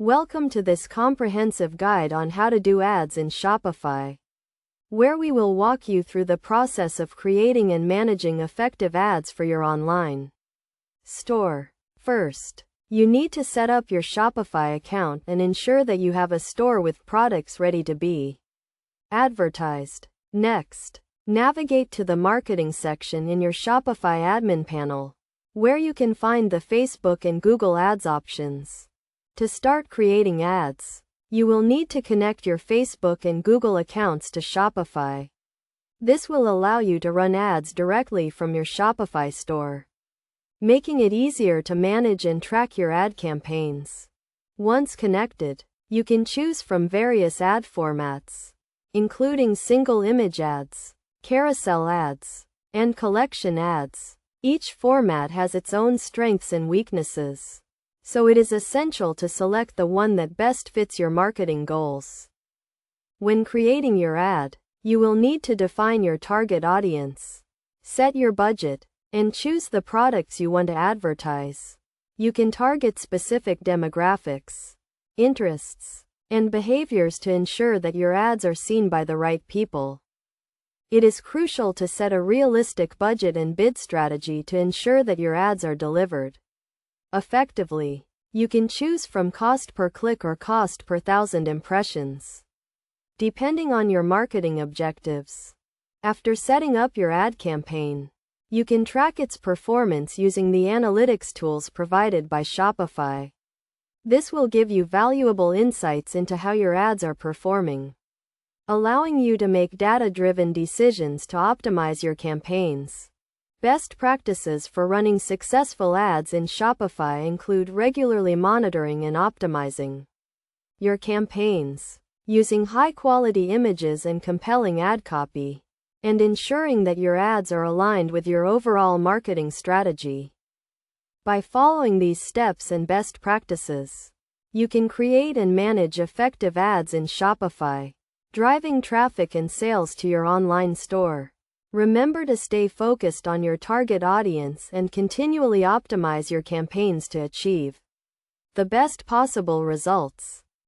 Welcome to this comprehensive guide on how to do ads in Shopify, where we will walk you through the process of creating and managing effective ads for your online store. First, you need to set up your Shopify account and ensure that you have a store with products ready to be advertised. Next, navigate to the marketing section in your Shopify admin panel, where you can find the Facebook and Google Ads options. To start creating ads, you will need to connect your Facebook and Google accounts to Shopify. This will allow you to run ads directly from your Shopify store, making it easier to manage and track your ad campaigns. Once connected, you can choose from various ad formats, including single image ads, carousel ads, and collection ads. Each format has its own strengths and weaknesses, so it is essential to select the one that best fits your marketing goals. When creating your ad, you will need to define your target audience, set your budget, and choose the products you want to advertise. You can target specific demographics, interests, and behaviors to ensure that your ads are seen by the right people. It is crucial to set a realistic budget and bid strategy to ensure that your ads are delivered effectively. You can choose from cost per click or cost per thousand impressions, depending on your marketing objectives. After setting up your ad campaign, you can track its performance using the analytics tools provided by Shopify. This will give you valuable insights into how your ads are performing, allowing you to make data-driven decisions to optimize your campaigns. Best practices for running successful ads in Shopify include regularly monitoring and optimizing your campaigns, using high-quality images and compelling ad copy, and ensuring that your ads are aligned with your overall marketing strategy. By following these steps and best practices, you can create and manage effective ads in Shopify, driving traffic and sales to your online store. Remember to stay focused on your target audience and continually optimize your campaigns to achieve the best possible results.